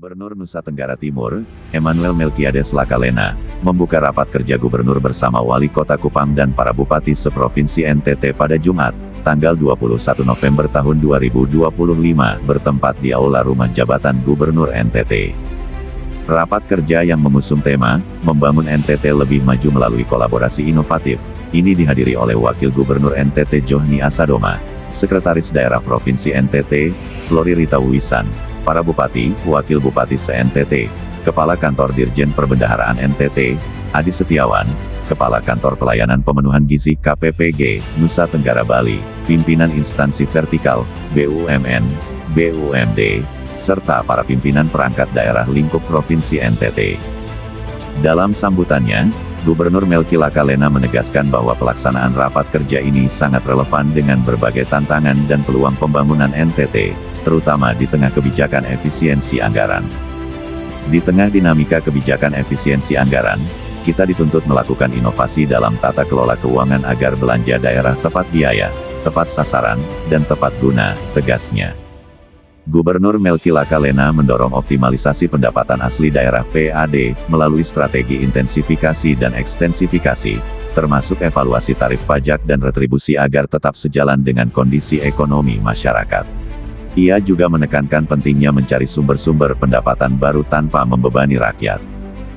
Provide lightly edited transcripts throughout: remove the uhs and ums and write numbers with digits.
Gubernur Nusa Tenggara Timur, Emmanuel Melkiades Lakalena, membuka rapat kerja gubernur bersama Wali Kota Kupang dan para bupati seprovinsi NTT pada Jumat, tanggal 21 November tahun 2025 bertempat di Aula Rumah Jabatan Gubernur NTT. Rapat kerja yang mengusung tema, membangun NTT lebih maju melalui kolaborasi inovatif, ini dihadiri oleh Wakil Gubernur NTT Johni Asadoma, Sekretaris Daerah Provinsi NTT, Flori Rita Wisan, para bupati, wakil bupati se-NTT, Kepala Kantor Dirjen Perbendaharaan NTT, Adi Setiawan, Kepala Kantor Pelayanan Pemenuhan Gizi KPPG, Nusa Tenggara Bali, pimpinan instansi vertikal, BUMN, BUMD, serta para pimpinan perangkat daerah lingkup Provinsi NTT. Dalam sambutannya, Gubernur Melki Lakalena menegaskan bahwa pelaksanaan rapat kerja ini sangat relevan dengan berbagai tantangan dan peluang pembangunan NTT, terutama di tengah kebijakan efisiensi anggaran. Di tengah dinamika kebijakan efisiensi anggaran, kita dituntut melakukan inovasi dalam tata kelola keuangan agar belanja daerah tepat biaya, tepat sasaran, dan tepat guna, tegasnya. Gubernur Melki Lakalena mendorong optimalisasi pendapatan asli daerah PAD, melalui strategi intensifikasi dan ekstensifikasi, termasuk evaluasi tarif pajak dan retribusi agar tetap sejalan dengan kondisi ekonomi masyarakat. Ia juga menekankan pentingnya mencari sumber-sumber pendapatan baru tanpa membebani rakyat.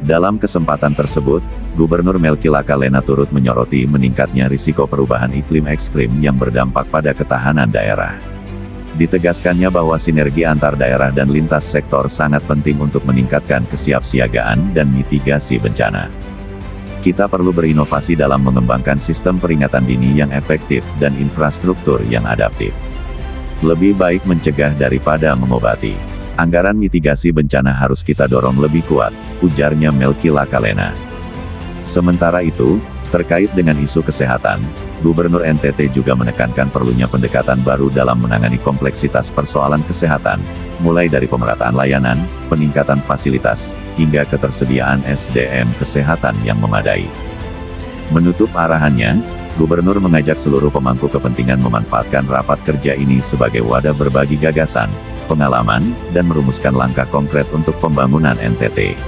Dalam kesempatan tersebut, Gubernur Melki Lakalena turut menyoroti meningkatnya risiko perubahan iklim ekstrim yang berdampak pada ketahanan daerah. Ditegaskannya bahwa sinergi antar daerah dan lintas sektor sangat penting untuk meningkatkan kesiapsiagaan dan mitigasi bencana. Kita perlu berinovasi dalam mengembangkan sistem peringatan dini yang efektif dan infrastruktur yang adaptif. Lebih baik mencegah daripada mengobati. Anggaran mitigasi bencana harus kita dorong lebih kuat, ujarnya Melki Lakalena. Sementara itu, terkait dengan isu kesehatan, Gubernur NTT juga menekankan perlunya pendekatan baru dalam menangani kompleksitas persoalan kesehatan, mulai dari pemerataan layanan, peningkatan fasilitas, hingga ketersediaan SDM kesehatan yang memadai. Menutup arahannya, Gubernur mengajak seluruh pemangku kepentingan memanfaatkan rapat kerja ini sebagai wadah berbagi gagasan, pengalaman, dan merumuskan langkah konkret untuk pembangunan NTT.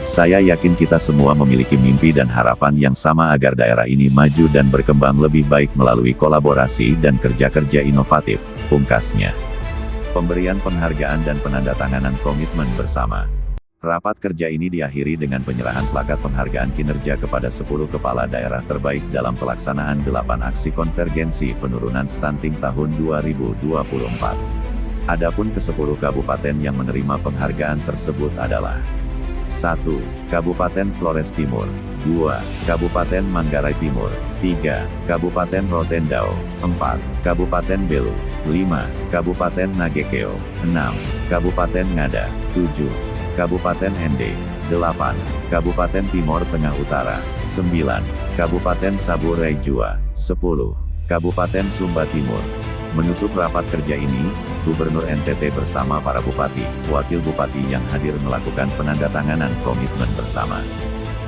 Saya yakin kita semua memiliki mimpi dan harapan yang sama agar daerah ini maju dan berkembang lebih baik melalui kolaborasi dan kerja-kerja inovatif, pungkasnya. Pemberian penghargaan dan penandatanganan komitmen bersama. Rapat kerja ini diakhiri dengan penyerahan plakat penghargaan kinerja kepada 10 kepala daerah terbaik dalam pelaksanaan 8 aksi konvergensi penurunan stunting tahun 2024. Adapun ke-10 kabupaten yang menerima penghargaan tersebut adalah 1. Kabupaten Flores Timur, 2. Kabupaten Manggarai Timur, 3. Kabupaten Rotendao, 4. Kabupaten Belu, 5. Kabupaten Nagekeo, 6. Kabupaten Ngada, 7. Kabupaten Ende, 8. Kabupaten Timor Tengah Utara, 9. Kabupaten Saburai Jua, 10. Kabupaten Sumba Timur. Menutup rapat kerja ini, Gubernur NTT bersama para bupati, wakil bupati yang hadir melakukan penandatanganan komitmen bersama.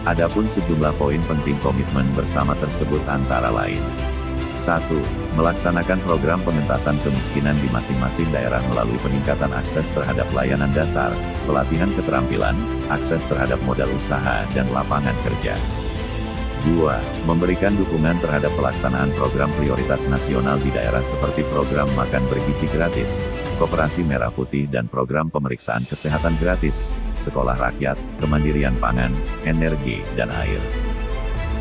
Adapun sejumlah poin penting komitmen bersama tersebut antara lain. 1. Melaksanakan program pengentasan kemiskinan di masing-masing daerah melalui peningkatan akses terhadap layanan dasar, pelatihan keterampilan, akses terhadap modal usaha dan lapangan kerja. 2. Memberikan dukungan terhadap pelaksanaan program prioritas nasional di daerah seperti program makan bergizi gratis, Koperasi Merah Putih dan program pemeriksaan kesehatan gratis, sekolah rakyat, kemandirian pangan, energi, dan air.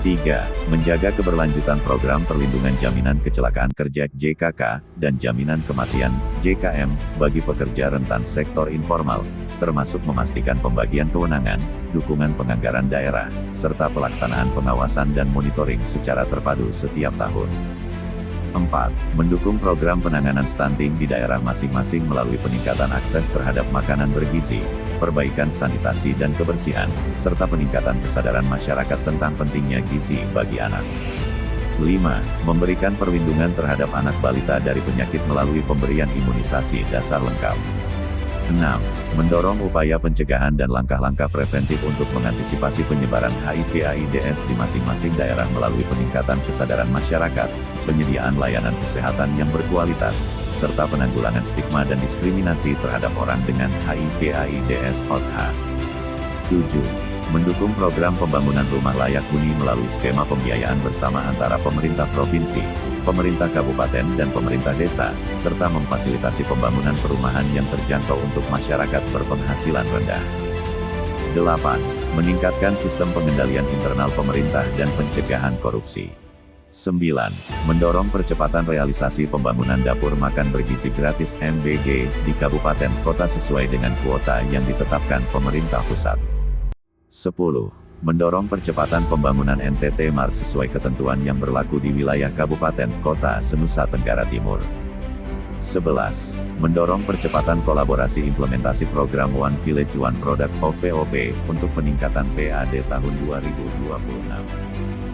3. Menjaga keberlanjutan program perlindungan jaminan kecelakaan kerja JKK, dan jaminan kematian JKM, bagi pekerja rentan sektor informal, termasuk memastikan pembagian kewenangan, dukungan penganggaran daerah, serta pelaksanaan pengawasan dan monitoring secara terpadu setiap tahun. 4. Mendukung program penanganan stunting di daerah masing-masing melalui peningkatan akses terhadap makanan bergizi, perbaikan sanitasi dan kebersihan, serta peningkatan kesadaran masyarakat tentang pentingnya gizi bagi anak. 5. Memberikan perlindungan terhadap anak balita dari penyakit melalui pemberian imunisasi dasar lengkap. 6. Mendorong upaya pencegahan dan langkah-langkah preventif untuk mengantisipasi penyebaran HIV/AIDS di masing-masing daerah melalui peningkatan kesadaran masyarakat, penyediaan layanan kesehatan yang berkualitas, serta penanggulangan stigma dan diskriminasi terhadap orang dengan HIV/AIDS (OTH). 7. Mendukung program pembangunan rumah layak huni melalui skema pembiayaan bersama antara pemerintah provinsi, pemerintah kabupaten dan pemerintah desa, serta memfasilitasi pembangunan perumahan yang terjangkau untuk masyarakat berpenghasilan rendah. 8. Meningkatkan sistem pengendalian internal pemerintah dan pencegahan korupsi. 9. Mendorong percepatan realisasi pembangunan dapur makan bergizi gratis MBG di kabupaten kota sesuai dengan kuota yang ditetapkan pemerintah pusat. 10. Mendorong percepatan pembangunan NTT Mart sesuai ketentuan yang berlaku di wilayah kabupaten kota se-Nusa Tenggara Timur. 11. Mendorong percepatan kolaborasi implementasi program One Village One Product OVOP untuk peningkatan PAD tahun 2026.